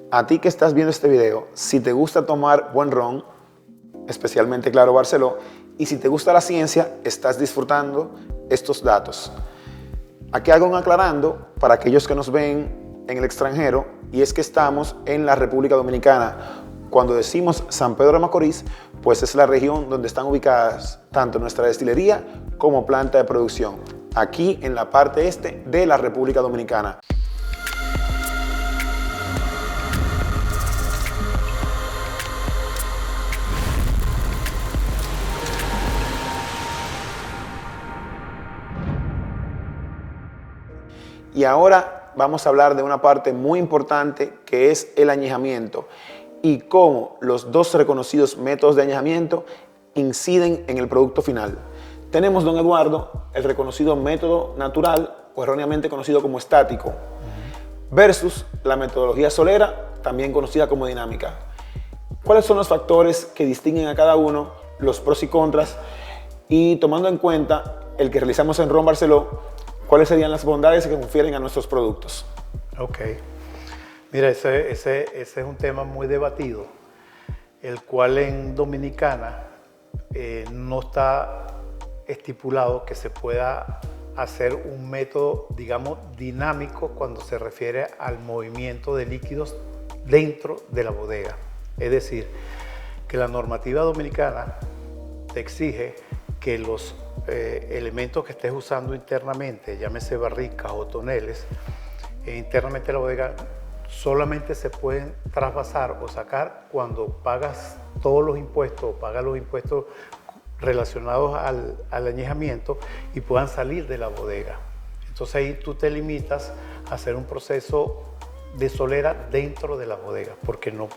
A ti que estás viendo este video, si te gusta tomar buen ron, especialmente Claro Barceló, y si te gusta la ciencia, estás disfrutando estos datos. Aquí hago un aclarando para aquellos que nos ven en el extranjero, y es que estamos en la República Dominicana. Cuando decimos San Pedro de Macorís, pues es la región donde están ubicadas tanto nuestra destilería como planta de producción, aquí en la parte este de la República Dominicana. Y ahora vamos a hablar de una parte muy importante que es el añejamiento y cómo los dos reconocidos métodos de añejamiento inciden en el producto final. Tenemos, don Eduardo, el reconocido método natural o erróneamente conocido como estático versus la metodología solera, también conocida como dinámica. ¿Cuáles son los factores que distinguen a cada uno, los pros y contras? Y tomando en cuenta el que realizamos en Ron Barceló, ¿cuáles serían las bondades que confieren a nuestros productos? Ok. Mira, ese es un tema muy debatido, el cual en Dominicana no está estipulado que se pueda hacer un método, digamos, dinámico cuando se refiere al movimiento de líquidos dentro de la bodega. Es decir, que la normativa dominicana te exige que los elementos que estés usando internamente, llámese barricas o toneles, internamente la bodega solamente se pueden trasvasar o sacar cuando pagas todos los impuestos o pagas los impuestos relacionados al añejamiento y puedan salir de la bodega. Entonces ahí tú te limitas a hacer un proceso de solera dentro de la bodega, porque no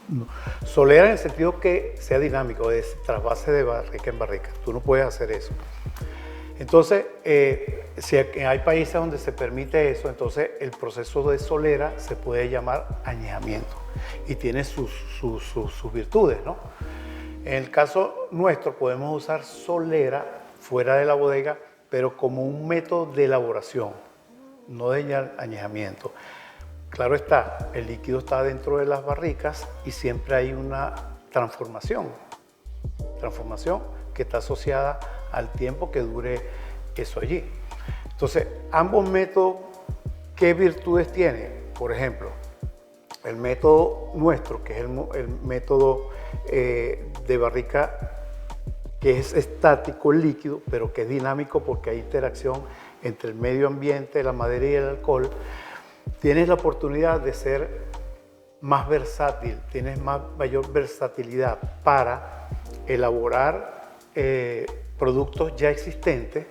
solera en el sentido que sea dinámico, es trasvase de barrica en barrica. Tú no puedes hacer eso. Entonces, si hay países donde se permite eso, entonces el proceso de solera se puede llamar añejamiento y tiene sus virtudes, ¿no? En el caso nuestro podemos usar solera fuera de la bodega, pero como un método de elaboración, no de añejamiento. Claro está, el líquido está dentro de las barricas y siempre hay una transformación que está asociada al tiempo que dure eso allí. Entonces, ambos métodos, ¿qué virtudes tienen? Por ejemplo, el método nuestro, que es el método de barrica, que es estático, líquido, pero que es dinámico porque hay interacción entre el medio ambiente, la madera y el alcohol, tienes la oportunidad de ser más versátil, tienes mayor versatilidad para elaborar productos ya existentes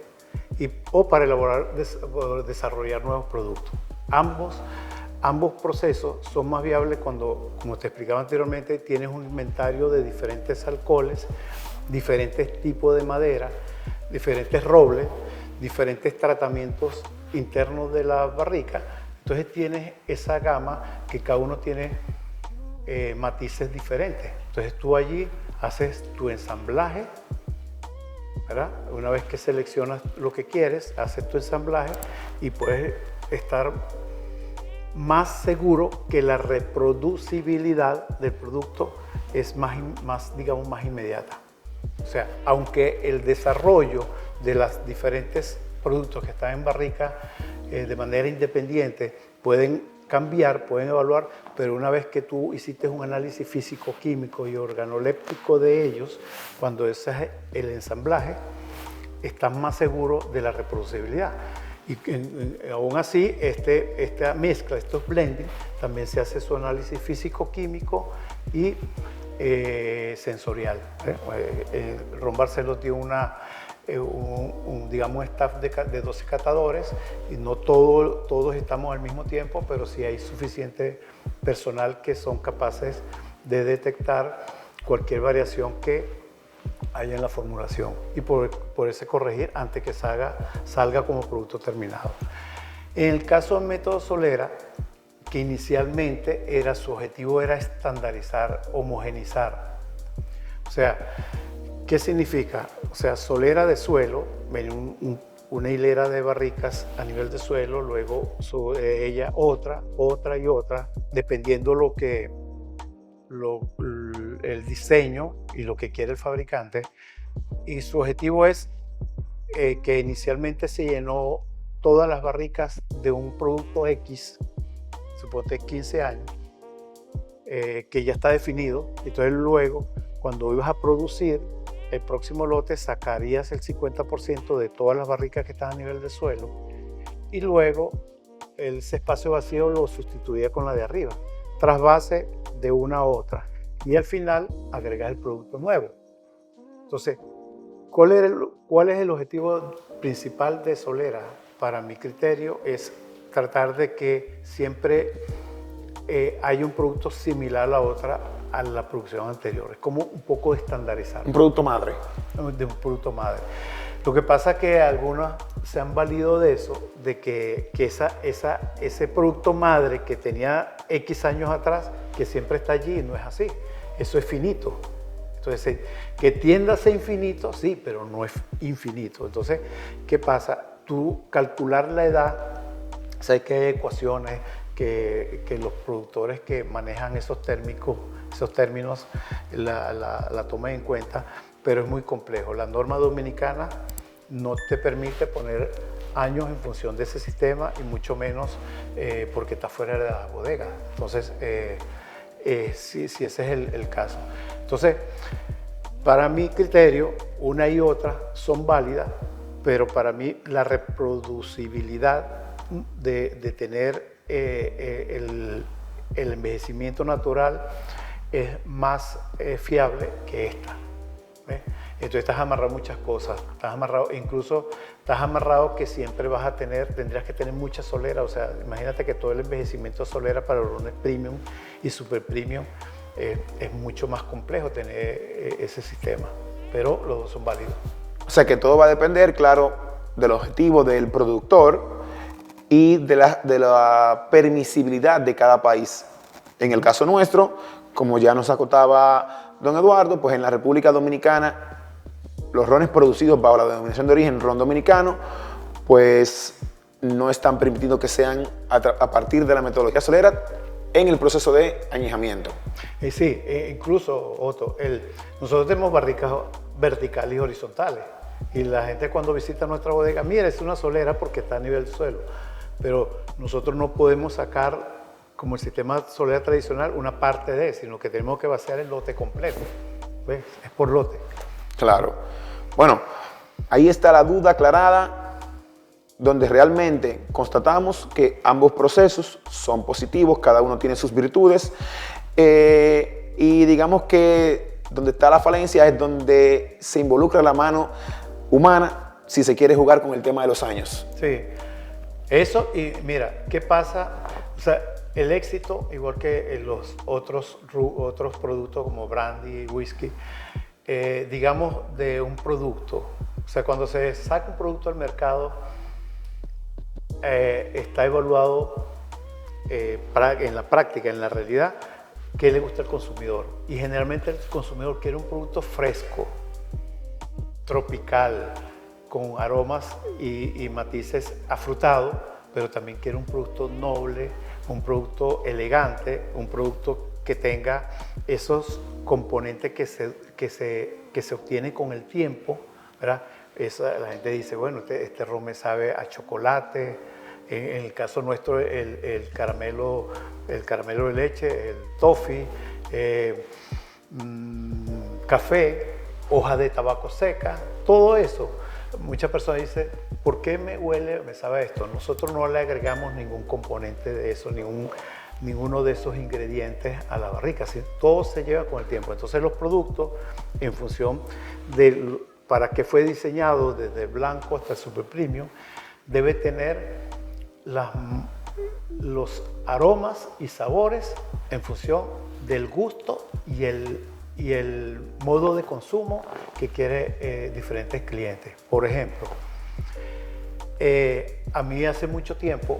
o para desarrollar nuevos productos. Ambos procesos son más viables cuando, como te explicaba anteriormente, tienes un inventario de diferentes alcoholes, diferentes tipos de madera, diferentes robles, diferentes tratamientos internos de la barrica. Entonces tienes esa gama que cada uno tiene matices diferentes. Entonces tú allí haces tu ensamblaje, ¿verdad? Una vez que seleccionas lo que quieres, haces tu ensamblaje y puedes estar más seguro que la reproducibilidad del producto es digamos, más inmediata. O sea, aunque el desarrollo de los diferentes productos que están en barrica de manera independiente pueden cambiar, pueden evaluar, pero una vez que tú hiciste un análisis físico, químico y organoléptico de ellos, cuando ese es el ensamblaje, estás más seguro de la reproducibilidad. Y aún así, esta mezcla, estos blending, también se hace su análisis físico, químico y sensorial. Ron Barceló tiene digamos, un staff de 12 catadores y no todos estamos al mismo tiempo, pero sí hay suficiente personal que son capaces de detectar cualquier variación que haya en la formulación y por eso corregir antes que salga como producto terminado. En el caso del método Solera, que inicialmente su objetivo era estandarizar, homogenizar. O sea, ¿qué significa? O sea, solera de suelo, una hilera de barricas a nivel de suelo, luego sobre ella otra y otra, dependiendo lo que el diseño y lo que quiere el fabricante. Y su objetivo es que inicialmente se llenó todas las barricas de un producto X, suponte 15 años, que ya está definido. Entonces luego, cuando ibas a producir el próximo lote, sacarías el 50% de todas las barricas que están a nivel de suelo y luego ese espacio vacío lo sustituía con la de arriba, trasvase de una a otra. Y al final agregas el producto nuevo. Entonces, ¿cuál es el objetivo principal de Solera? Para mi criterio es tratar de que siempre haya un producto similar a la producción anterior. Es como un poco estandarizar. Un producto madre. De un producto madre. Lo que pasa es que algunos se han valido de eso, de que ese producto madre que tenía X años atrás, que siempre está allí, no es así. Eso es finito. Entonces, que tienda a ser infinito, sí, pero no es infinito. Entonces, ¿qué pasa? Tú calcular la edad, sabes que hay ecuaciones que los productores que manejan esos términos la toman en cuenta, pero es muy complejo. La norma dominicana no te permite poner años en función de ese sistema y mucho menos porque está fuera de la bodega. Entonces, sí, ese es el caso. Entonces, para mi criterio, una y otra son válidas, pero para mí la reproducibilidad de tener el envejecimiento natural es más fiable que esta. ¿Ves? Entonces estás amarrado a muchas cosas, incluso estás amarrado que siempre tendrías que tener mucha solera. O sea, imagínate que todo el envejecimiento de solera para orones premium y super premium es mucho más complejo tener ese sistema, pero los dos son válidos. O sea que todo va a depender, claro, del objetivo del productor y de la permisibilidad de cada país. En el caso nuestro, como ya nos acotaba don Eduardo, pues en la República Dominicana los rones producidos bajo la denominación de origen ron dominicano, pues no están permitidos que sean a partir de la metodología solera en el proceso de añejamiento. Sí, incluso, Otto, nosotros tenemos barricas verticales y horizontales. Y la gente cuando visita nuestra bodega, mira, es una solera porque está a nivel del suelo. Pero nosotros no podemos sacar, como el sistema solera tradicional, una parte de, sino que tenemos que vaciar el lote completo. ¿Ves? Es por lote. Claro. Bueno, ahí está la duda aclarada, donde realmente constatamos que ambos procesos son positivos, cada uno tiene sus virtudes, y digamos que donde está la falencia es donde se involucra la mano humana si se quiere jugar con el tema de los años. Sí, eso. Y mira, ¿qué pasa? O sea, el éxito, igual que los otros productos como brandy, whisky, digamos, de un producto. O sea, cuando se saca un producto al mercado, está evaluado en la práctica, en la realidad, qué le gusta al consumidor. Y generalmente el consumidor quiere un producto fresco, tropical, con aromas y matices afrutados, pero también quiere un producto noble, un producto elegante, un producto que tenga esos componentes que se obtienen con el tiempo, ¿verdad? La gente dice, bueno, este ron me sabe a chocolate. En el caso nuestro, el caramelo de leche, el toffee, café, hoja de tabaco seca, todo eso. Muchas personas dicen, ¿por qué me huele, me sabe esto? Nosotros no le agregamos ningún componente de eso, ninguno de esos ingredientes a la barrica, ¿sí? Todo se lleva con el tiempo. Entonces los productos, en función de para qué fue diseñado, desde el blanco hasta el super premium, debe tener los aromas y sabores en función del gusto y el modo de consumo que quiere diferentes clientes. Por ejemplo, a mí hace mucho tiempo,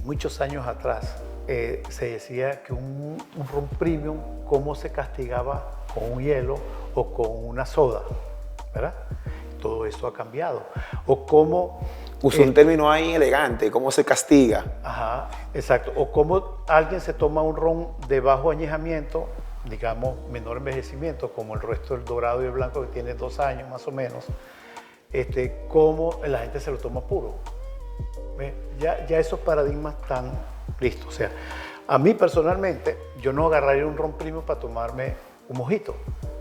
muchos años atrás, se decía que un ron premium, cómo se castigaba con un hielo o con una soda, ¿verdad? todo eso ha cambiado. O cómo... Usó un término ahí elegante, cómo se castiga. Ajá, exacto. O cómo alguien se toma un ron de bajo añejamiento, digamos, menor envejecimiento, como el resto del dorado y el blanco que tiene 2 años más o menos, cómo la gente se lo toma puro. ¿Ve? Ya esos paradigmas están listos. O sea, a mí personalmente, yo no agarraría un ron premium para tomarme un mojito.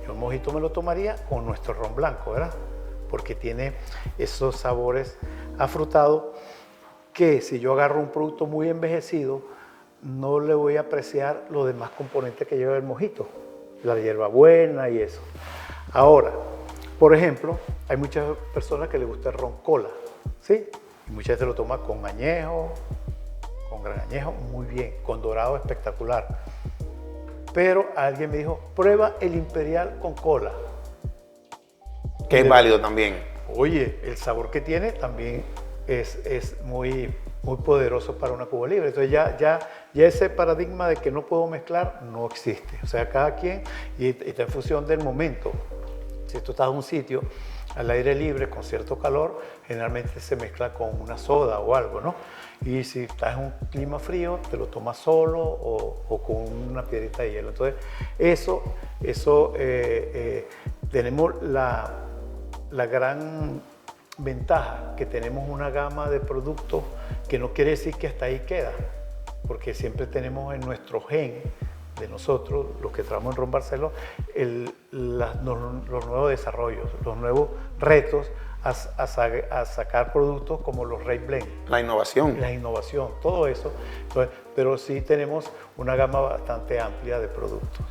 Yo un mojito me lo tomaría con nuestro ron blanco, ¿verdad? Porque tiene esos sabores afrutados que si yo agarro un producto muy envejecido, no le voy a apreciar los demás componentes que lleva el mojito, la hierbabuena y eso. Ahora, por ejemplo, hay muchas personas que les gusta el ron cola, ¿sí? Y muchas veces lo toman con añejo, con gran añejo, muy bien, con dorado espectacular. Pero alguien me dijo, prueba el imperial con cola. Que es válido también. Oye, el sabor que tiene también es muy, muy poderoso para una Cuba Libre. Entonces ya ese paradigma de que no puedo mezclar no existe. O sea, cada quien, y está en función del momento. Si tú estás en un sitio al aire libre con cierto calor, generalmente se mezcla con una soda o algo, ¿no? Y si estás en un clima frío, te lo tomas solo o con una piedrita de hielo. Entonces, tenemos la gran ventaja que tenemos una gama de productos que no quiere decir que hasta ahí queda, porque siempre tenemos en nuestro gen de nosotros, los que trabajamos en Ron Barceló, los nuevos desarrollos, los nuevos retos a sacar productos como los Ray Blend. La innovación. La innovación, todo eso. Entonces, pero sí tenemos una gama bastante amplia de productos.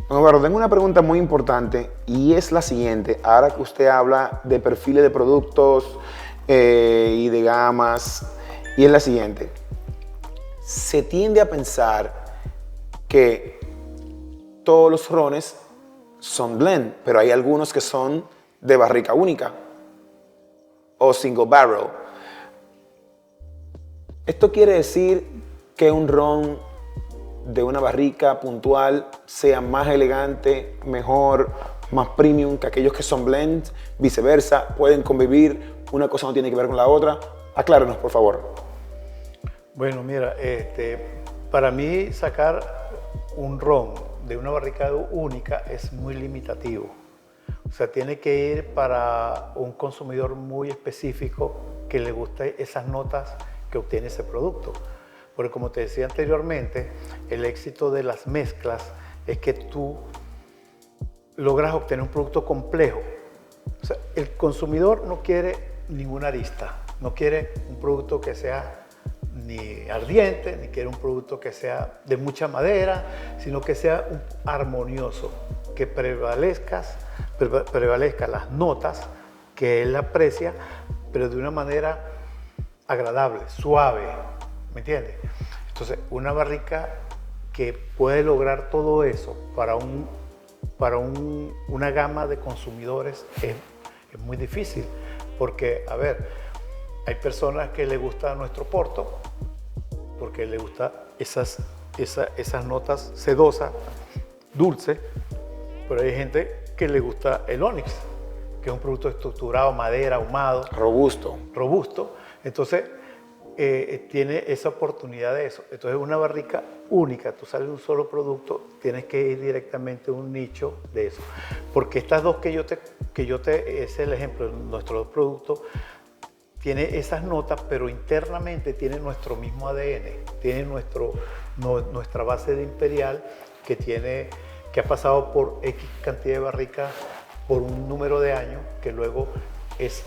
Don Eduardo, tengo una pregunta muy importante y es la siguiente. Ahora que usted habla de perfiles de productos y de gamas, y es la siguiente. Se tiende a pensar que todos los rones son blend, pero hay algunos que son de barrica única o single barrel. Esto quiere decir que un ron de una barrica puntual sea más elegante, mejor, más premium que aquellos que son blend, viceversa, pueden convivir, una cosa no tiene que ver con la otra. Aclárenos, por favor. Bueno, mira, para mí sacar un ron de una barrica única es muy limitativo. O sea, tiene que ir para un consumidor muy específico que le guste esas notas que obtiene ese producto. Porque como te decía anteriormente, el éxito de las mezclas es que tú logras obtener un producto complejo. O sea, el consumidor no quiere ninguna arista, no quiere un producto que sea ni ardiente, ni quiere un producto que sea de mucha madera, sino que sea armonioso, que prevalezcan las notas que él aprecia, pero de una manera agradable, suave, ¿me entiendes? Entonces, una barrica que puede lograr todo eso para una gama de consumidores es muy difícil, porque, a ver, hay personas que les gusta nuestro Porto, porque les gusta esas notas sedosas, dulces, pero hay gente que le gusta el Onyx, que es un producto estructurado, madera, ahumado. Robusto. Entonces, tiene esa oportunidad de eso. Entonces, una barrica única, tú sales de un solo producto, tienes que ir directamente a un nicho de eso. Porque estas dos es el ejemplo, nuestros dos productos, tiene esas notas, pero internamente tiene nuestro mismo ADN, tiene nuestra base de imperial que ha pasado por X cantidad de barricas por un número de años, que luego es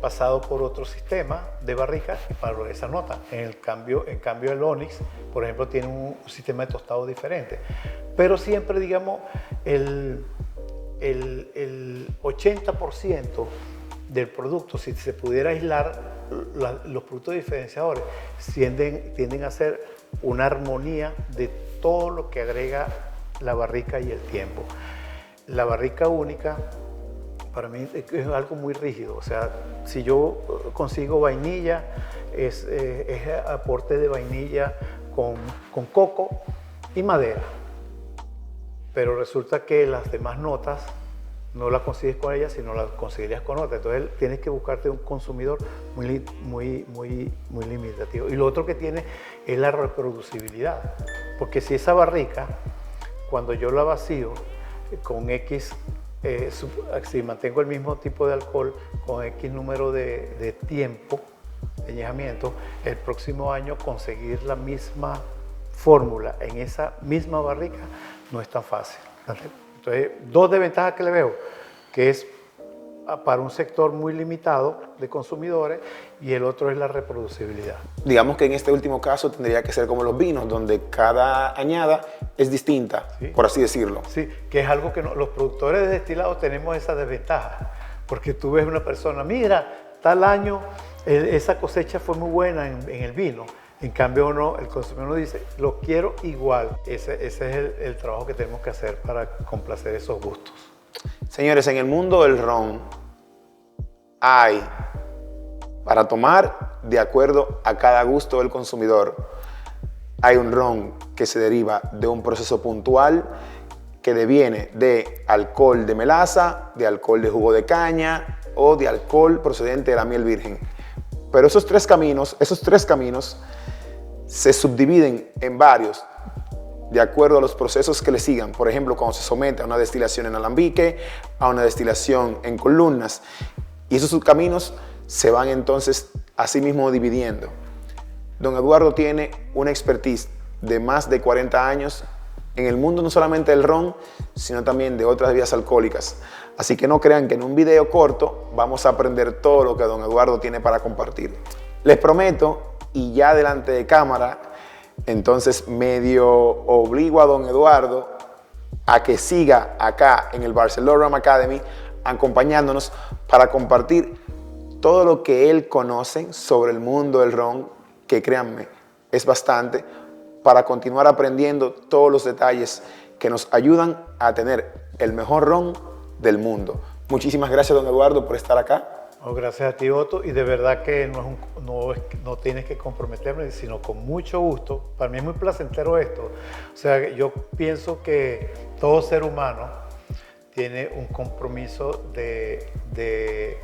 pasado por otro sistema de barricas para esa nota. En cambio el Onyx, por ejemplo, tiene un sistema de tostado diferente. Pero siempre, digamos, el 80% del producto, si se pudiera aislar, los productos diferenciadores tienden a ser una armonía de todo lo que agrega la barrica y el tiempo. La barrica única, para mí, es algo muy rígido. O sea, si yo consigo vainilla, es aporte de vainilla con coco y madera. Pero resulta que las demás notas no la consigues con ella, sino la conseguirías con otra. Entonces tienes que buscarte un consumidor muy limitativo. Y lo otro que tiene es la reproducibilidad, porque si esa barrica, cuando yo la vacío con X, si mantengo el mismo tipo de alcohol con X número de tiempo de añejamiento, el próximo año conseguir la misma fórmula en esa misma barrica no es tan fácil. Entonces, dos desventajas que le veo, que es para un sector muy limitado de consumidores y el otro es la reproducibilidad. Digamos que en este último caso tendría que ser como los vinos, donde cada añada es distinta, ¿Sí? por así decirlo. Sí, que es algo que los productores de destilados tenemos esa desventaja, porque tú ves una persona, mira, tal año esa cosecha fue muy buena en el vino. En cambio, el consumidor dice, lo quiero igual. Ese es el trabajo que tenemos que hacer para complacer esos gustos. Señores, en el mundo del ron hay para tomar de acuerdo a cada gusto del consumidor. Hay un ron que se deriva de un proceso puntual que deviene de alcohol de melaza, de alcohol de jugo de caña o de alcohol procedente de la miel virgen. Pero esos tres caminos se subdividen en varios de acuerdo a los procesos que le sigan. Por ejemplo, cuando se somete a una destilación en alambique, a una destilación en columnas. Y esos subcaminos se van entonces a sí mismo dividiendo. Don Eduardo tiene una expertise de más de 40 años en el mundo no solamente del ron, sino también de otras bebidas alcohólicas. Así que no crean que en un video corto vamos a aprender todo lo que don Eduardo tiene para compartir. Les prometo, y ya delante de cámara, entonces medio obligo a don Eduardo a que siga acá en el Barcelona Rum Academy acompañándonos para compartir todo lo que él conoce sobre el mundo del ron, que créanme, es bastante, para continuar aprendiendo todos los detalles que nos ayudan a tener el mejor ron del mundo. Muchísimas gracias, don Eduardo, por estar acá. Oh, gracias a ti, Otto, y de verdad que no tienes que comprometerme, sino con mucho gusto. Para mí es muy placentero esto. O sea, yo pienso que todo ser humano tiene un compromiso de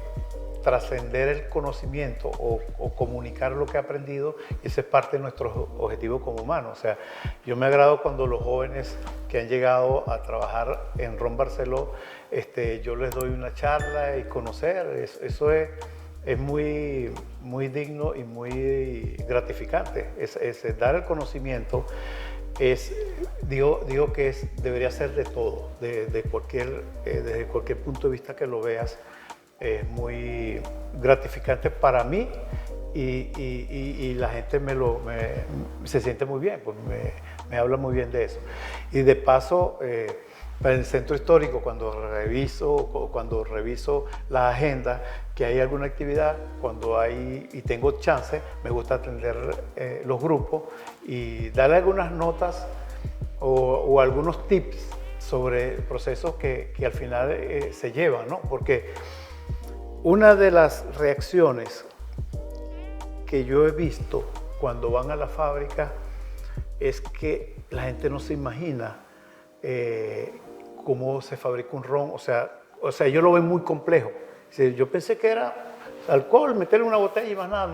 trascender el conocimiento o comunicar lo que ha aprendido, y ese es parte de nuestro objetivo como humanos. O sea, yo me agrado cuando los jóvenes que han llegado a trabajar en Ron Barceló, yo les doy una charla y conocer, eso es muy digno y muy gratificante. Es dar el conocimiento, digo que debería ser de todo, desde cualquier punto de vista que lo veas. Es muy gratificante para mí y la gente se siente muy bien, pues me habla muy bien de eso. Y de paso, en el centro histórico, cuando reviso la agenda, que hay alguna actividad, cuando hay y tengo chance, me gusta atender los grupos y darle algunas notas o algunos tips sobre procesos que al final se llevan, ¿no? Porque una de las reacciones que yo he visto cuando van a la fábrica es que la gente no se imagina cómo se fabrica un ron. O sea, yo lo veo muy complejo. Yo pensé que era alcohol, meterle en una botella y más nada.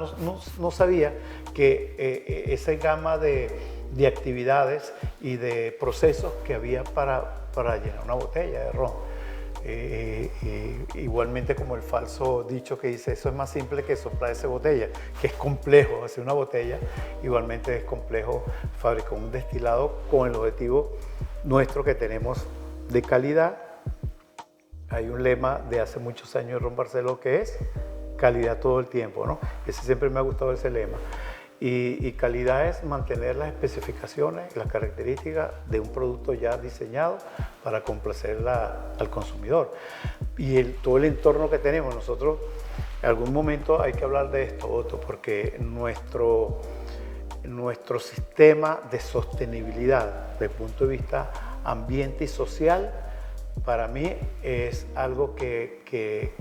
No sabía que esa gama de actividades y de procesos que había para llenar una botella de ron. Igualmente como el falso dicho que dice, eso es más simple que soplar esa botella, que es complejo hacer una botella. Igualmente es complejo fabricar un destilado con el objetivo nuestro que tenemos de calidad. Hay un lema de hace muchos años en Ron Barceló que es calidad todo el tiempo, ¿no? Siempre me ha gustado ese lema. Y calidad es mantener las especificaciones, las características de un producto ya diseñado para complacer al consumidor. Y todo el entorno que tenemos, nosotros en algún momento hay que hablar de esto, Otto, porque nuestro sistema de sostenibilidad desde el punto de vista ambiente y social, para mí es algo que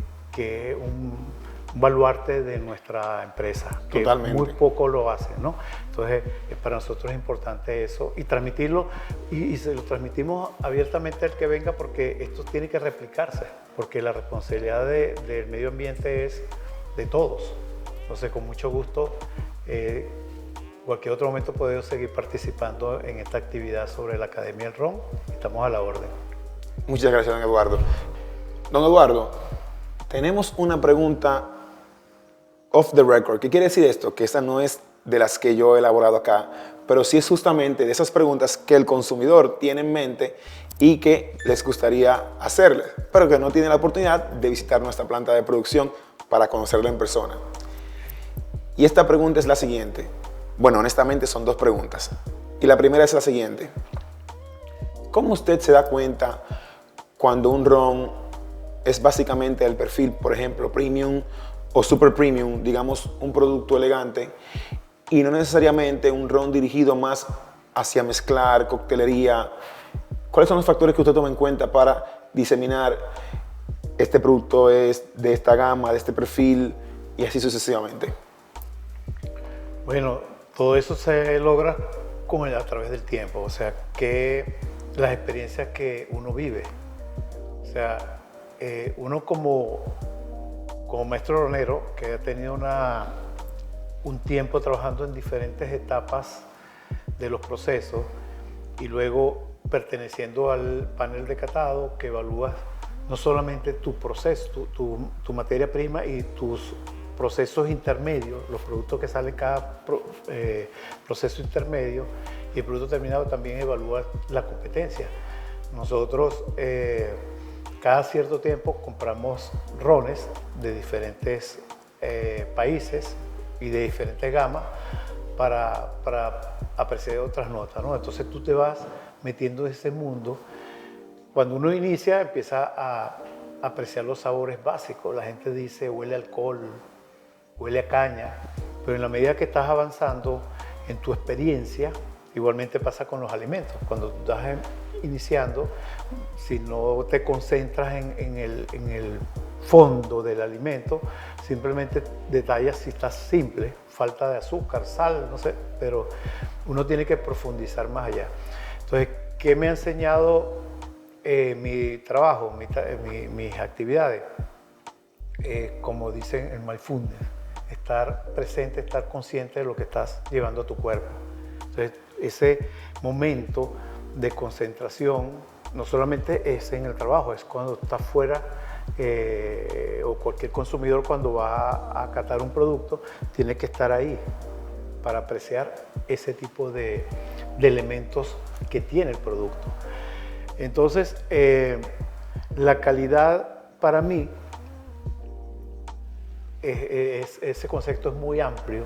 baluarte de nuestra empresa, que Totalmente. muy poco lo hacen, ¿no? Entonces, para nosotros es importante eso y transmitirlo, y se lo transmitimos abiertamente al que venga, porque esto tiene que replicarse, porque la responsabilidad del medio ambiente es de todos. Entonces, con mucho gusto, cualquier otro momento podemos seguir participando en esta actividad sobre la Academia del Ron. Estamos a la orden. Muchas gracias, don Eduardo. Don Eduardo, tenemos una pregunta off the record. ¿Qué quiere decir esto? Que esta no es de las que yo he elaborado acá, pero sí es justamente de esas preguntas que el consumidor tiene en mente y que les gustaría hacerle, pero que no tiene la oportunidad de visitar nuestra planta de producción para conocerla en persona. Y esta pregunta es la siguiente. Bueno, honestamente son dos preguntas. Y la primera es la siguiente. ¿Cómo usted se da cuenta cuando un ron es básicamente el perfil, por ejemplo, premium o super premium, digamos un producto elegante, y no necesariamente un ron dirigido más hacia mezclar, coctelería? ¿Cuáles son los factores que usted toma en cuenta para diseminar este producto es de esta gama, de este perfil y así sucesivamente? Bueno, todo eso se logra a través del tiempo, o sea, que las experiencias que uno vive. O sea, uno como maestro ronero, que ha tenido un tiempo trabajando en diferentes etapas de los procesos y luego perteneciendo al panel de catado que evalúa no solamente tu proceso, tu materia prima y tus procesos intermedios, los productos que salen cada proceso intermedio, y el producto terminado también evalúa la competencia. Nosotros cada cierto tiempo compramos rones de diferentes países y de diferentes gamas para apreciar otras notas, ¿no? Entonces tú te vas metiendo en ese mundo. Cuando uno inicia, empieza a apreciar los sabores básicos. La gente dice huele a alcohol, huele a caña, pero en la medida que estás avanzando en tu experiencia, igualmente pasa con los alimentos. Cuando tú estás iniciando, si no te concentras en el fondo del alimento, simplemente detallas si está simple, falta de azúcar, sal, no sé, pero uno tiene que profundizar más allá. Entonces, ¿qué me ha enseñado mi trabajo, mis actividades? Como dicen en Mindfulness, estar presente, estar consciente de lo que estás llevando a tu cuerpo. Entonces, ese momento de concentración no solamente es en el trabajo, es cuando estás fuera, o cualquier consumidor cuando va a catar un producto, tiene que estar ahí para apreciar ese tipo de elementos que tiene el producto. Entonces, la calidad para mí, ese concepto es muy amplio.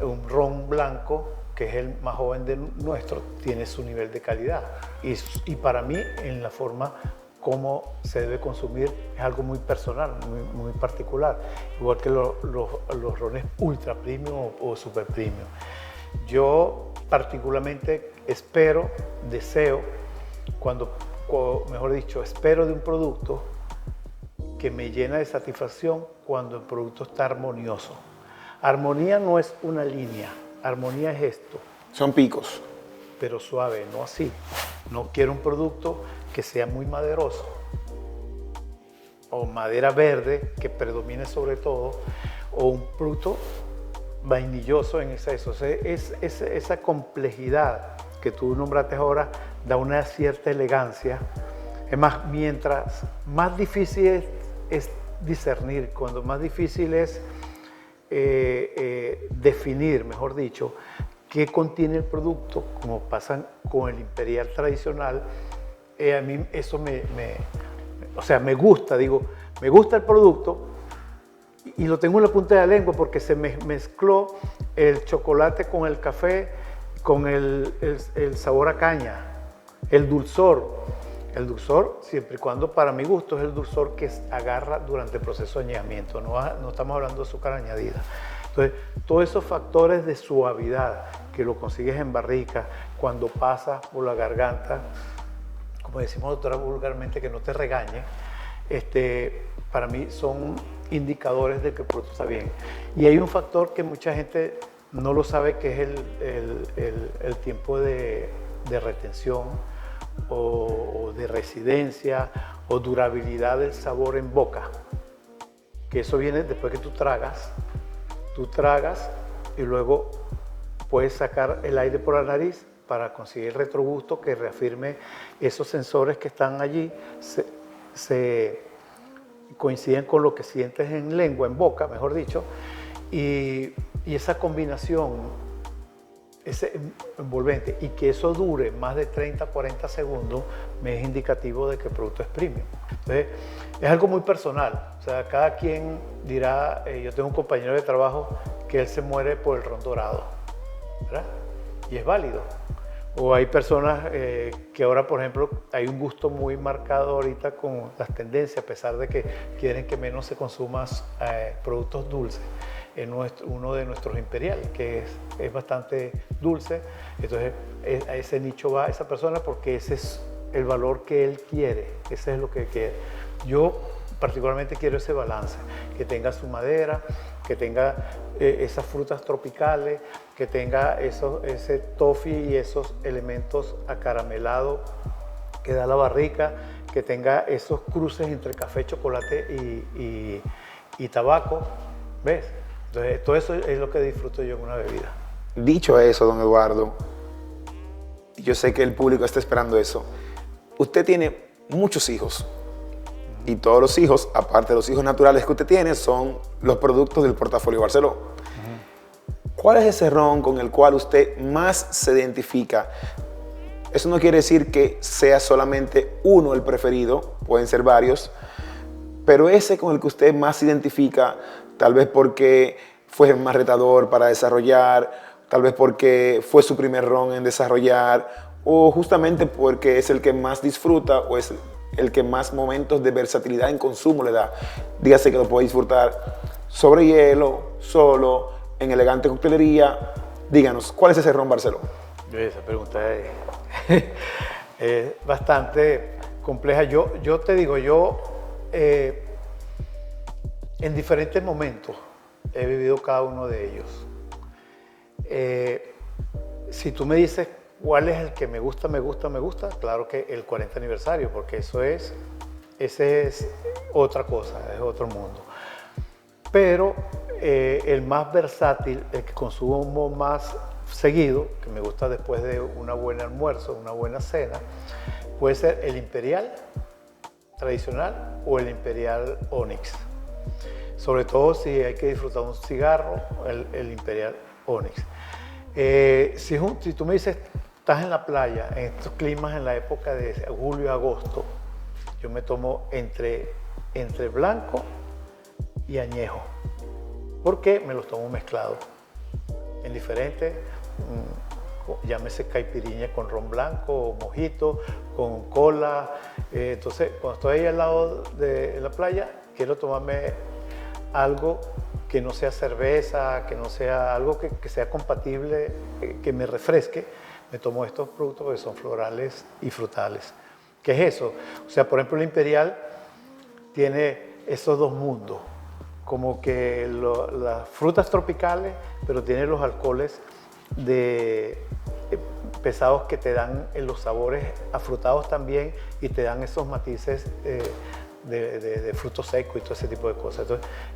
Un ron blanco, que es el más joven de nuestro, tiene su nivel de calidad. Y para mí, en la forma como se debe consumir, es algo muy personal, muy particular. Igual que los rones ultra premium o super premium. Yo particularmente deseo, mejor dicho, espero de un producto que me llena de satisfacción cuando el producto está armonioso. Armonía no es una línea, armonía es esto. Son picos. Pero suave, no así. No quiero un producto que sea muy maderoso o madera verde que predomine sobre todo, o un producto vainilloso en exceso. Esa complejidad que tú nombraste ahora da una cierta elegancia. Es más, mientras más difícil es discernir, cuando más difícil es definir, mejor dicho, qué contiene el producto, como pasa con el imperial tradicional, a mí eso me gusta, me gusta el producto y lo tengo en la punta de la lengua porque se mezcló el chocolate con el café, con el sabor a caña, el dulzor. El dulzor, siempre y cuando para mi gusto es el dulzor que agarra durante el proceso de añejamiento, no estamos hablando de azúcar añadida. Entonces, todos esos factores de suavidad que lo consigues en barrica, cuando pasa por la garganta, como decimos doctora vulgarmente, que no te regañe, para mí son indicadores de que el producto está bien. Y hay un factor que mucha gente no lo sabe, que es el tiempo de retención o de residencia o durabilidad del sabor en boca. Que eso viene después que tú tragas y luego puedes sacar el aire por la nariz para conseguir el retrogusto que reafirme esos sensores que están allí, se coinciden con lo que sientes en lengua, en boca, mejor dicho, y esa combinación, ese envolvente, y que eso dure más de 30, 40 segundos, me es indicativo de que el producto es premium. Entonces, es algo muy personal. O sea, cada quien dirá, yo tengo un compañero de trabajo que él se muere por el ron dorado, ¿verdad? Y es válido. O hay personas que ahora, por ejemplo, hay un gusto muy marcado ahorita con las tendencias, a pesar de que quieren que menos se consuman productos dulces. Uno de nuestros Imperial, que es bastante dulce, entonces a ese nicho va esa persona porque ese es el valor que él quiere, ese es lo que quiere. Yo particularmente quiero ese balance, que tenga su madera, que tenga esas frutas tropicales, que tenga ese toffee y esos elementos acaramelados que da la barrica, que tenga esos cruces entre café, chocolate y tabaco, ¿ves? Entonces, todo eso es lo que disfruto yo en una bebida. Dicho eso, don Eduardo, yo sé que el público está esperando eso. Usted tiene muchos hijos y todos los hijos, aparte de los hijos naturales que usted tiene, son los productos del portafolio Barceló. ¿Cuál es ese ron con el cual usted más se identifica? Eso no quiere decir que sea solamente uno el preferido, pueden ser varios, pero ese con el que usted más se identifica, tal vez porque fue más retador para desarrollar, tal vez porque fue su primer ron en desarrollar, o justamente porque es el que más disfruta o es el que más momentos de versatilidad en consumo le da. Dígase que lo puede disfrutar sobre hielo, solo, en elegante coctelería. Díganos, ¿cuál es ese ron Barceló? Esa pregunta es bastante compleja. Yo te digo, en diferentes momentos he vivido cada uno de ellos. Si tú me dices cuál es el que me gusta, claro que el 40 aniversario, porque ese es otra cosa, es otro mundo. Pero el más versátil, el que consumo más seguido, que me gusta después de una buena almuerzo, una buena cena, puede ser el Imperial tradicional o el Imperial Onyx. Sobre todo si hay que disfrutar un cigarro, el Imperial Onyx. Si tú me dices, estás en la playa, en estos climas en la época de julio y agosto, yo me tomo entre blanco y añejo, porque me los tomo mezclados en diferentes, llámese caipiriña con ron blanco o mojito, con cola. Entonces, cuando estoy ahí al lado de la playa, quiero tomarme algo que no sea cerveza, que no sea algo que sea compatible, que me refresque. Me tomo estos productos que son florales y frutales. ¿Qué es eso? O sea, por ejemplo, el Imperial tiene esos dos mundos, como que las frutas tropicales, pero tiene los alcoholes pesados que te dan los sabores afrutados también y te dan esos matices de frutos secos y todo ese tipo de cosas.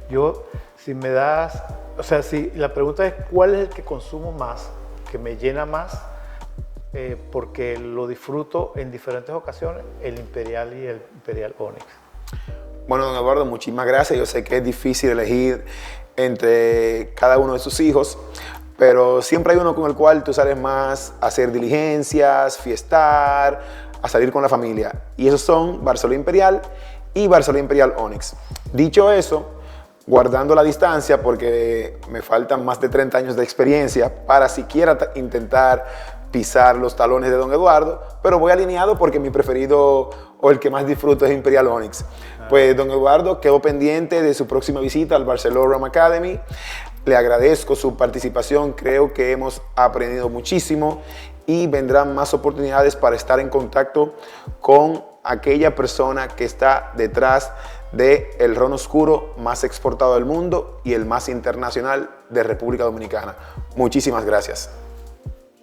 Entonces, si la pregunta es cuál es el que consumo más, que me llena más, porque lo disfruto en diferentes ocasiones, el Imperial y el Imperial Onyx. Bueno, don Eduardo, muchísimas gracias. Yo sé que es difícil elegir entre cada uno de sus hijos, pero siempre hay uno con el cual tú sales más a hacer diligencias, fiestar, a salir con la familia. Y esos son Barceló Imperial y Barceló Imperial Onyx. Dicho eso, guardando la distancia, porque me faltan más de 30 años de experiencia para siquiera intentar pisar los talones de don Eduardo, pero voy alineado porque mi preferido o el que más disfruto es Imperial Onyx. Pues don Eduardo, quedo pendiente de su próxima visita al Barceló Rum Academy. Le agradezco su participación, creo que hemos aprendido muchísimo y vendrán más oportunidades para estar en contacto con aquella persona que está detrás del ron oscuro más exportado del mundo y el más internacional de República Dominicana. Muchísimas gracias.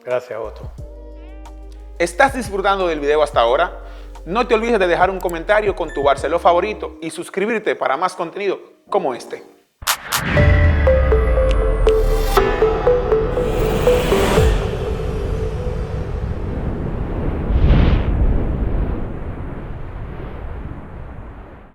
Gracias, Otto. ¿Estás disfrutando del video hasta ahora? No te olvides de dejar un comentario con tu Barceló favorito y suscribirte para más contenido como este.